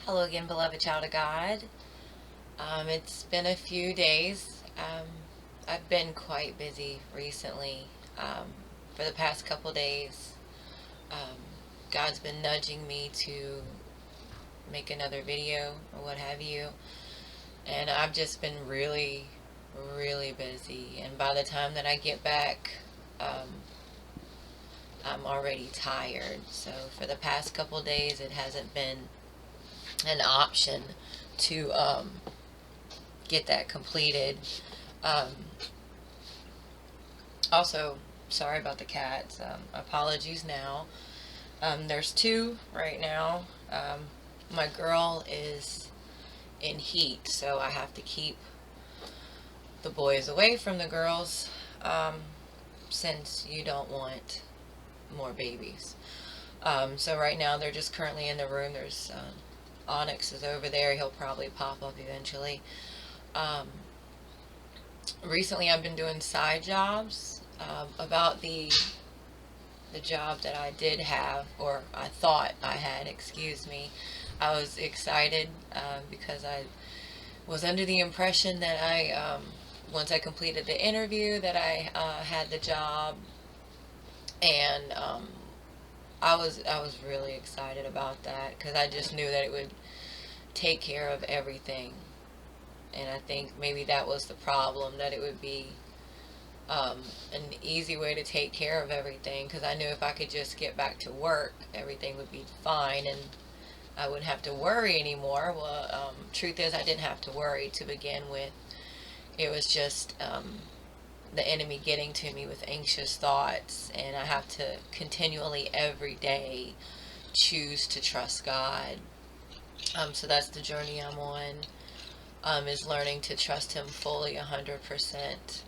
Hello again, beloved child of God. It's been a few days. I've been quite busy recently. For the past couple days, um, God's been nudging me to make another video or what have you. And I've just been really, really busy. And by the time that I get back, um, I'm already tired. So for the past couple days, it hasn't been an option to get that completed. Um, Also, sorry about the cats. Apologies now. There's two right now. My girl is in heat, so I have to keep the boys away from the girls, um, since you don't want more babies. So right now they're just currently in the room. There's Onyx is over there. He'll probably pop up eventually. Um, Recently I've been doing side jobs. About the job that I did have, or I thought I had, excuse me, I was excited because I was under the impression that once I completed the interview, that I had the job, and I was really excited about that because I just knew that it would take care of everything. And I think maybe that was the problem, that it would be an easy way to take care of everything, because I knew if I could just get back to work, everything would be fine and I wouldn't have to worry anymore. Well, truth is, I didn't have to worry to begin with. It was just the enemy getting to me with anxious thoughts, and I have to continually, every day, choose to trust God. So that's the journey I'm on. Is learning to trust Him fully, 100%,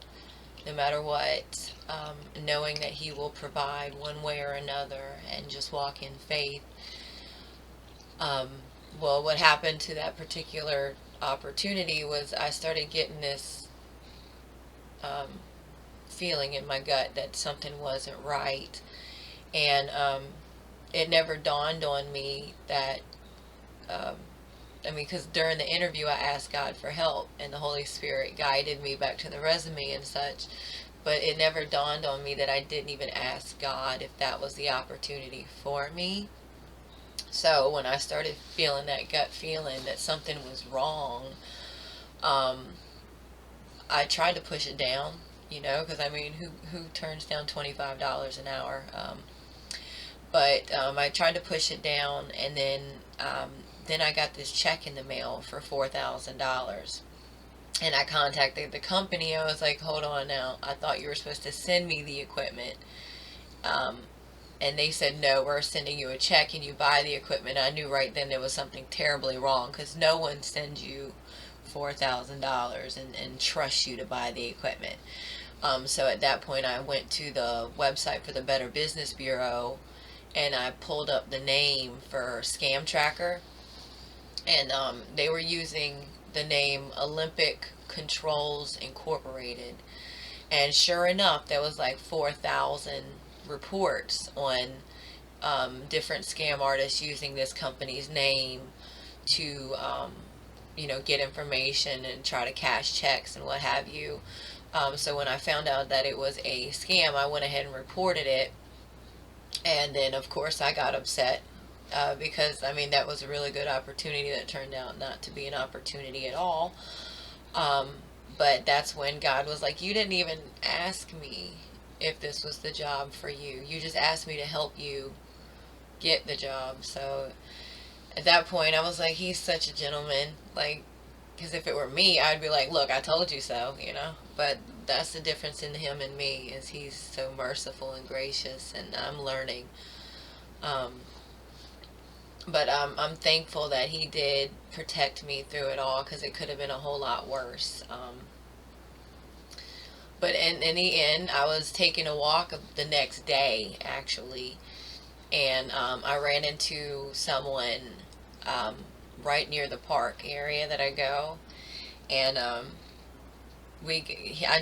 no matter what, knowing that He will provide one way or another, and just walk in faith. Well, what happened to that particular opportunity was I started getting this um, feeling in my gut that something wasn't right, and it never dawned on me that um, because during the interview I asked God for help, and the Holy Spirit guided me back to the resume and such, but it never dawned on me that I didn't even ask God if that was the opportunity for me. So when I started feeling that gut feeling that something was wrong, um, I tried to push it down, because I mean, who turns down $25 an hour? But I tried to push it down, and then I got this check in the mail for $4,000. And I contacted the company. I was like, hold on now. I thought you were supposed to send me the equipment. Um, and they said, no, we're sending you a check and you buy the equipment. I knew right then there was something terribly wrong, because no one sends you $4,000 and trusts you to buy the equipment. So at that point, I went to the website for the Better Business Bureau, and I pulled up the name for Scam Tracker, and they were using the name Olympic Controls Incorporated. And sure enough, there was like 4,000 reports on different scam artists using this company's name to, get information and try to cash checks and what have you. So when I found out that it was a scam, I went ahead and reported it. And then, of course, I got upset because, I mean, that was a really good opportunity that turned out not to be an opportunity at all. Um, but that's when God was like, you didn't even ask me if this was the job for you. You just asked me to help you get the job. So at that point, I was like, He's such a gentleman. Like, because if it were me, I'd be like, look, I told you so. But that's the difference in Him and me, is He's so merciful and gracious, and I'm learning. Um, but I'm thankful that He did protect me through it all, because it could have been a whole lot worse. But in the end, I was taking a walk the next day, actually, and I ran into someone um, right near the park area that I go, and I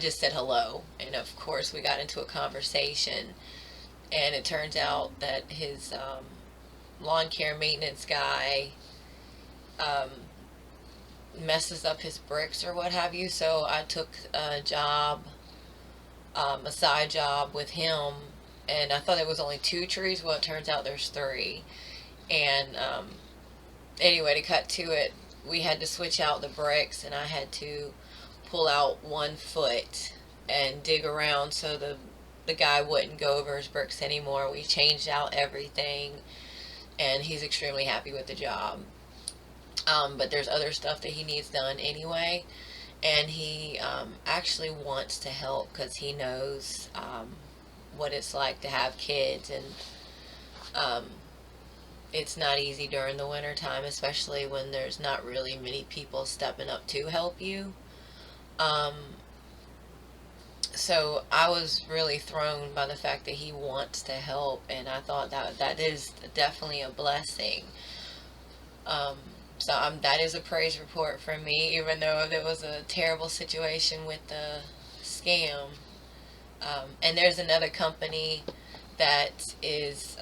just said hello, and of course we got into a conversation, and it turns out that his lawn care maintenance guy um, messes up his bricks or what have you. So I took a job, a side job with him, and I thought it was only two trees. Well, it turns out there's three. And anyway, to cut to it, we had to switch out the bricks, and I had to pull out 1 foot and dig around so the guy wouldn't go over his bricks anymore. We changed out everything, and he's extremely happy with the job. But there's other stuff that he needs done anyway, and he actually wants to help because he knows what it's like to have kids, and um, it's not easy during the winter time, especially when there's not really many people stepping up to help you. Um, so I was really thrown by the fact that he wants to help, and I thought that that is definitely a blessing. Um, so that is a praise report from me, even though there was a terrible situation with the scam. And there's another company that is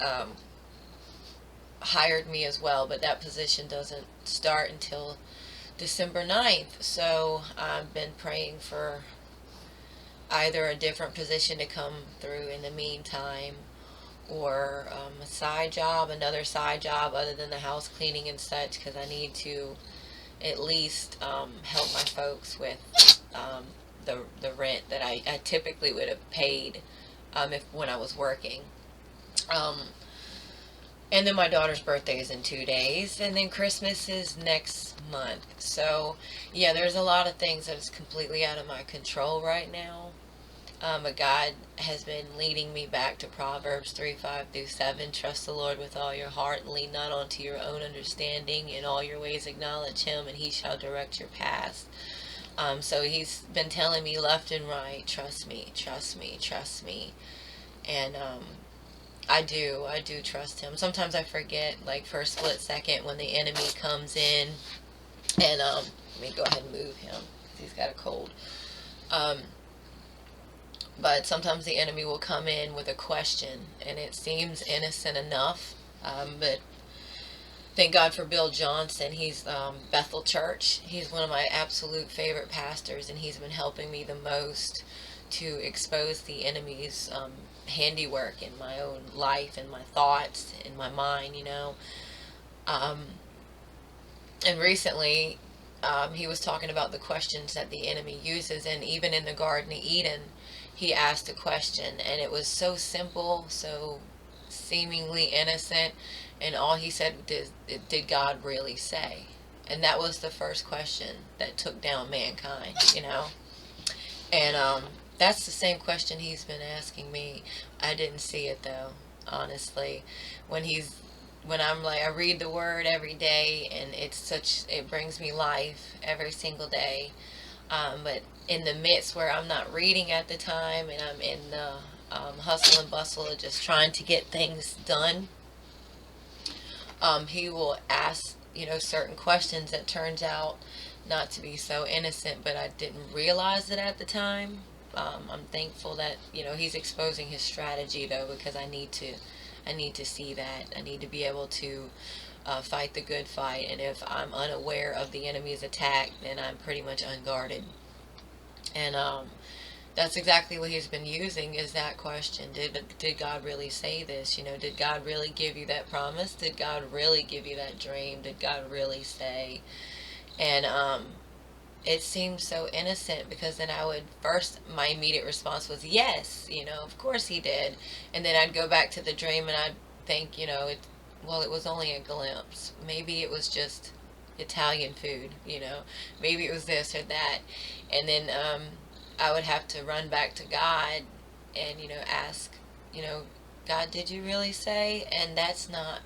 hired me as well, but that position doesn't start until December 9th. So I've been praying for either a different position to come through in the meantime, or a side job, another side job other than the house cleaning and such, because I need to at least help my folks with the rent that I typically would have paid if when I was working. Um, and then my daughter's birthday is in 2 days, and then Christmas is next month. So yeah, there's a lot of things that is completely out of my control right now. But God has been leading me back to Proverbs 3:5-7. Trust the Lord with all your heart and lean not onto your own understanding. In all your ways acknowledge him, and he shall direct your paths. So he's been telling me left and right, trust me, trust me, trust me. And I do trust him. Sometimes I forget, like for a split second, when the enemy comes in, and let me go ahead and move him. He's got a cold. Um, but sometimes the enemy will come in with a question, and it seems innocent enough. But thank God for Bill Johnson. He's Bethel Church. He's one of my absolute favorite pastors, and he's been helping me the most to expose the enemy's handiwork in my own life and my thoughts in my mind. Um, and recently, he was talking about the questions that the enemy uses, and even in the Garden of Eden, he asked a question, and it was so simple, so seemingly innocent, and all he said, did God really say? And that was the first question that took down mankind. And that's the same question he's been asking me. I didn't see it though, honestly. When he's when I'm like, I read the word every day, and it brings me life every single day. But in the midst where I'm not reading at the time, and I'm in the hustle and bustle of just trying to get things done, he will ask, certain questions that turns out not to be so innocent, but I didn't realize it at the time. I'm thankful that he's exposing his strategy though, because I need to see that. I need to be able to fight the good fight, and if I'm unaware of the enemy's attack, then I'm pretty much unguarded. And that's exactly what he's been using, is that question. Did God really say this? Did God really give you that promise? Did God really give you that dream? Did God really say? And it seemed so innocent, because then my immediate response was yes, of course he did. And then I'd go back to the dream, and I'd think, it was only a glimpse. Maybe it was just Italian food. Maybe it was this or that. And then I would have to run back to God and, ask, God, did you really say? And that's not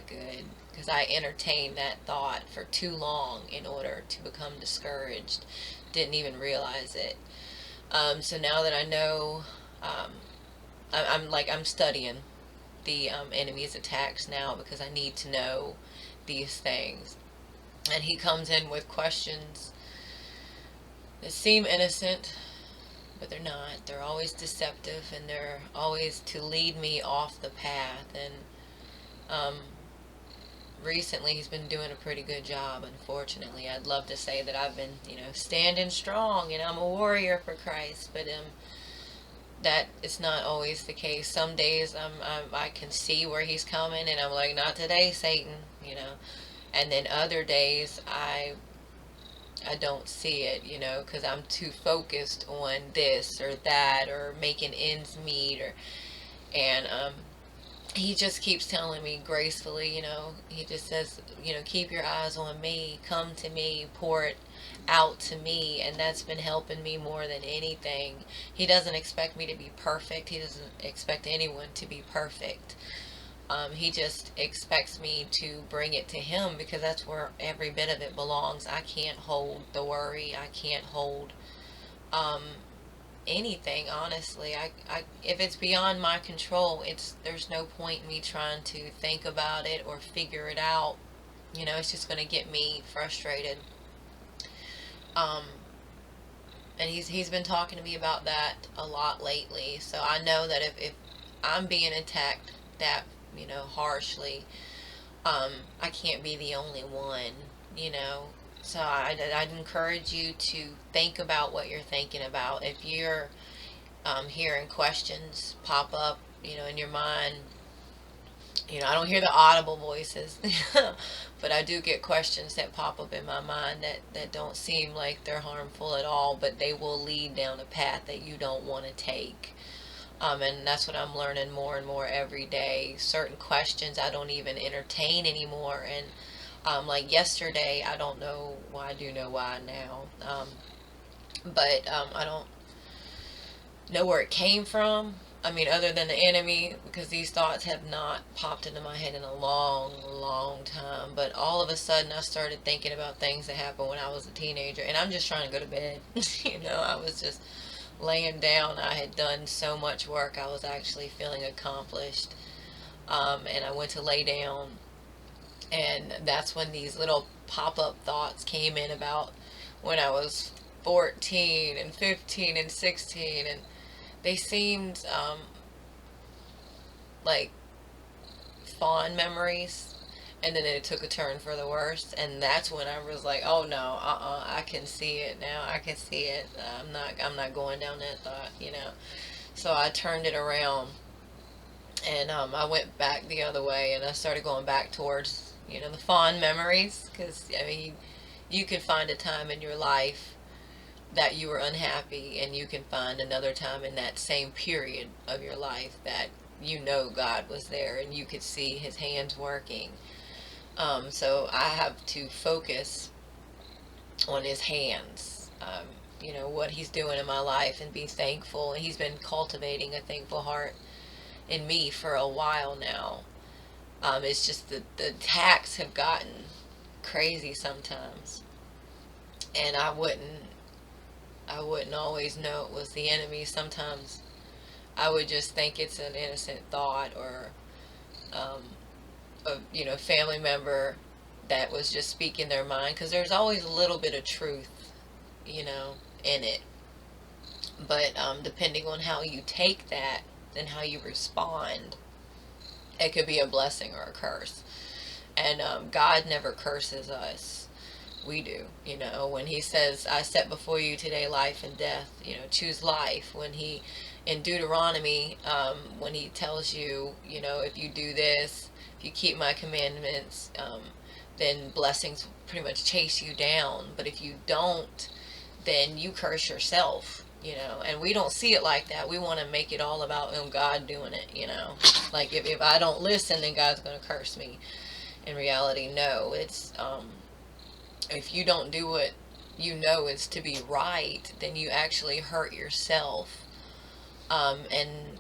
good, because I entertained that thought for too long in order to become discouraged. Didn't even realize it. So now that I know, I'm studying the enemy's attacks now, because I need to know these things. And he comes in with questions that seem innocent, but they're not. They're always deceptive, and they're always to lead me off the path. And um, recently he's been doing a pretty good job. Unfortunately, I'd love to say that I've been, standing strong and I'm a warrior for Christ, but that is not always the case. Some days I can see where he's coming, and I'm like, not today, Satan. And then other days I don't see it, because I'm too focused on this or that or making ends meet, and he just keeps telling me gracefully, he just says, keep your eyes on me, come to me, pour it out to me, and that's been helping me more than anything. He doesn't expect me to be perfect. He doesn't expect anyone to be perfect. He just expects me to bring it to him, because that's where every bit of it belongs. I can't hold the worry. I can't hold um, anything, honestly. If it's beyond my control, there's no point in me trying to think about it or figure it out. It's just going to get me frustrated. Um, and he's been talking to me about that a lot lately. So I know that if I'm being attacked that harshly, I can't be the only one. You know. So I'd encourage you to think about what you're thinking about. If you're hearing questions pop up, in your mind. I don't hear the audible voices, but I do get questions that pop up in my mind that don't seem like they're harmful at all, but they will lead down a path that you don't want to take. And that's what I'm learning more and more every day. Certain questions I don't even entertain anymore. And like yesterday, I don't know why. I do know why now. But I don't know where it came from. I mean, other than the enemy, because these thoughts have not popped into my head in a long, long time. But all of a sudden, I started thinking about things that happened when I was a teenager, and I'm just trying to go to bed. I was just laying down. I had done so much work. I was actually feeling accomplished. And I went to lay down, and that's when these little pop-up thoughts came in about when I was 14 and 15 and 16, and they seemed like fond memories, and then it took a turn for the worse, and that's when I was like, oh no, I can see it now. I can see it. I'm not going down that thought. So I turned it around, and I went back the other way, and I started going back towards the fond memories, because I mean, you could find a time in your life that you were unhappy, and you can find another time in that same period of your life that God was there and you could see his hands working. So I have to focus on his hands, what he's doing in my life, and be thankful. And he's been cultivating a thankful heart in me for a while now. It's just the attacks have gotten crazy sometimes, and I wouldn't always know it was the enemy. Sometimes I would just think it's an innocent thought, or um, a family member that was just speaking their mind, because there's always a little bit of truth, in it. But depending on how you take that and how you respond, it could be a blessing or a curse. And God never curses us. We do. When he says, I set before you today life and death, choose life. When he, in Deuteronomy, when he tells you, if you do this, if you keep my commandments, then blessings pretty much chase you down. But if you don't, then you curse yourself. And we don't see it like that. We want to make it all about God doing it. Like if I don't listen, then God's going to curse me. In reality, no. It's if you don't do what is to be right, then you actually hurt yourself. And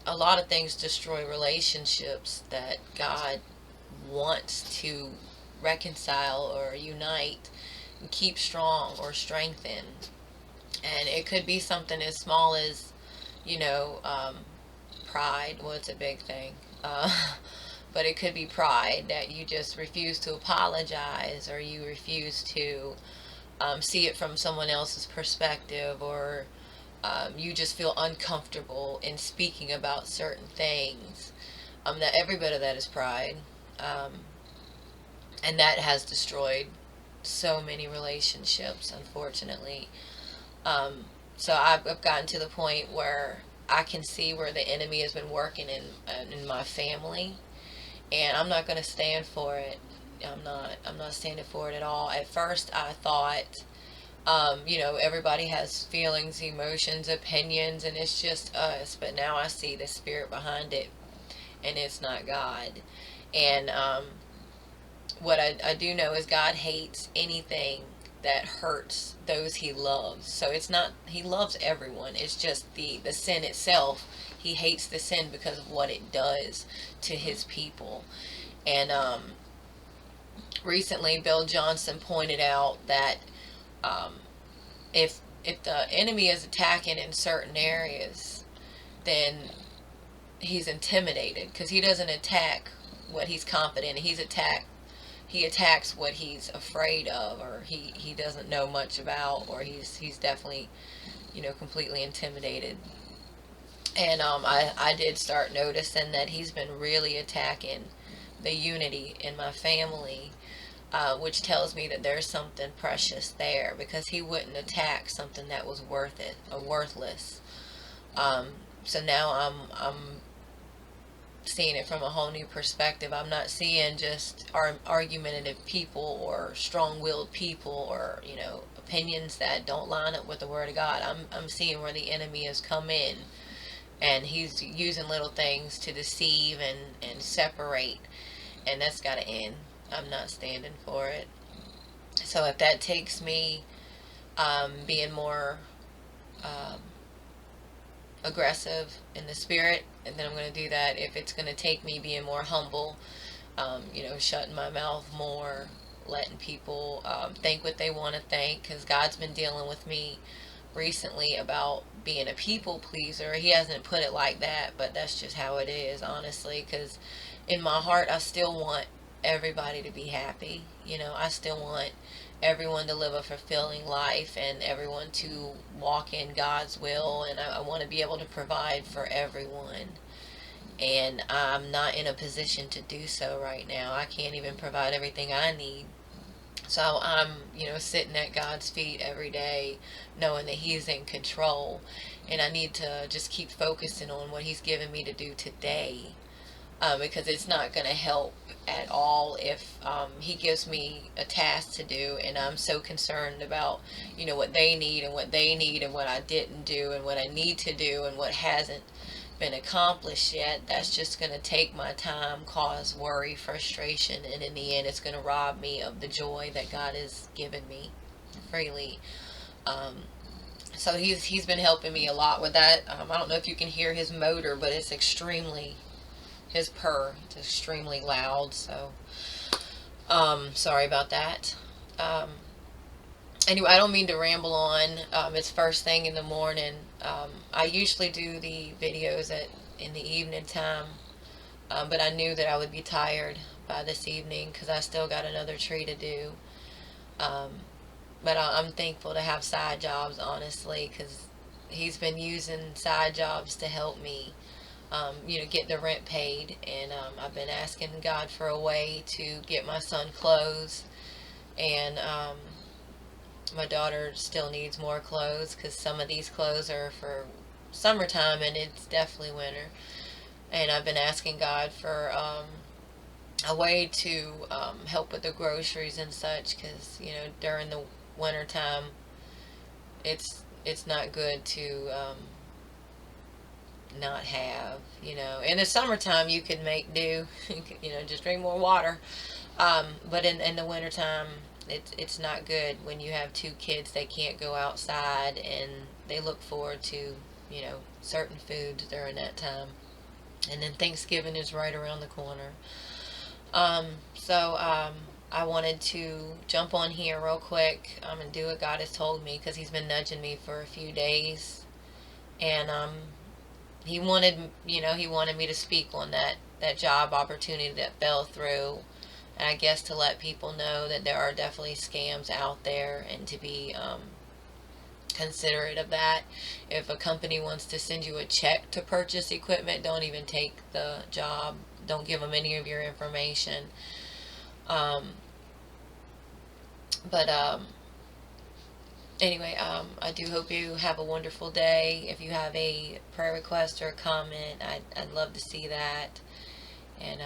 a lot of things destroy relationships that God wants to reconcile or unite and keep strong or strengthen. And it could be something as small as, pride. Well, it's a big thing. But it could be pride, that you just refuse to apologize, or you refuse to see it from someone else's perspective, or you just feel uncomfortable in speaking about certain things. That every bit of that is pride. Um, And that has destroyed so many relationships, unfortunately. Um, so I've gotten to the point where I can see where the enemy has been working in my family, and I'm not going to stand for it. I'm not standing for it at all. At first, I thought, everybody has feelings, emotions, opinions, and it's just us. But now I see the spirit behind it, and it's not God. And what I do know is God hates anything that hurts those he loves. So it's not, he loves everyone. It's just the sin itself. He hates the sin because of what it does to his people. And recently, Bill Johnson pointed out that um, if the enemy is attacking in certain areas, then he's intimidated because he doesn't attack what he's confident in. He attacks what he's afraid of, or he doesn't know much about, or he's definitely completely intimidated. And I did start noticing that he's been really attacking the unity in my family, which tells me that there's something precious there, because he wouldn't attack something that was worth it or worthless. Um, so now I'm seeing it from a whole new perspective. I'm not seeing just argumentative people or strong-willed people, or opinions that don't line up with the Word of God. I'm seeing where the enemy has come in, and he's using little things to deceive and separate, and that's got to end. I'm not standing for it. So if that takes me being more um, aggressive in the spirit, and then I'm going to do that. If it's going to take me being more humble, shutting my mouth more, letting people think what they want to think, because God's been dealing with me recently about being a people pleaser. He hasn't put it like that, but that's just how it is, honestly, because in my heart, I still want everybody to be happy. I still want everyone to live a fulfilling life, and everyone to walk in God's will, and I want to be able to provide for everyone. And I'm not in a position to do so right now. I can't even provide everything I need. So I'm, sitting at God's feet every day, knowing that He's in control. And I need to just keep focusing on what He's given me to do today, because it's not going to help at all if he gives me a task to do, and I'm so concerned about what they need and what they need and what I didn't do and what I need to do and what hasn't been accomplished yet. That's just going to take my time, cause worry, frustration, and in the end it's going to rob me of the joy that God has given me freely. um, so he's been helping me a lot with that. I don't know if you can hear his motor, but it's extremely his purr. It's extremely loud, so sorry about that. Um, anyway, I don't mean to ramble on. It's first thing in the morning. I usually do the videos in the evening time, but I knew that I would be tired by this evening because I still got another tree to do. Um, but I'm thankful to have side jobs, honestly, because he's been using side jobs to help me get the rent paid. And I've been asking God for a way to get my son clothes. And my daughter still needs more clothes because some of these clothes are for summertime and it's definitely winter. And I've been asking God for a way to help with the groceries and such, because during the winter time it's not good to not have. In the summertime you can make do, just drink more water. But in the wintertime, it's not good when you have two kids. They can't go outside, and they look forward to, certain foods during that time. And then Thanksgiving is right around the corner. So I wanted to jump on here real quick and do what God has told me, because He's been nudging me for a few days. And he wanted me to speak on that job opportunity that fell through, and I guess to let people know that there are definitely scams out there, and to be considerate of that. If a company wants to send you a check to purchase equipment, don't even take the job. Don't give them any of your information. But anyway, I do hope you have a wonderful day. If you have a prayer request or a comment, I'd love to see that. And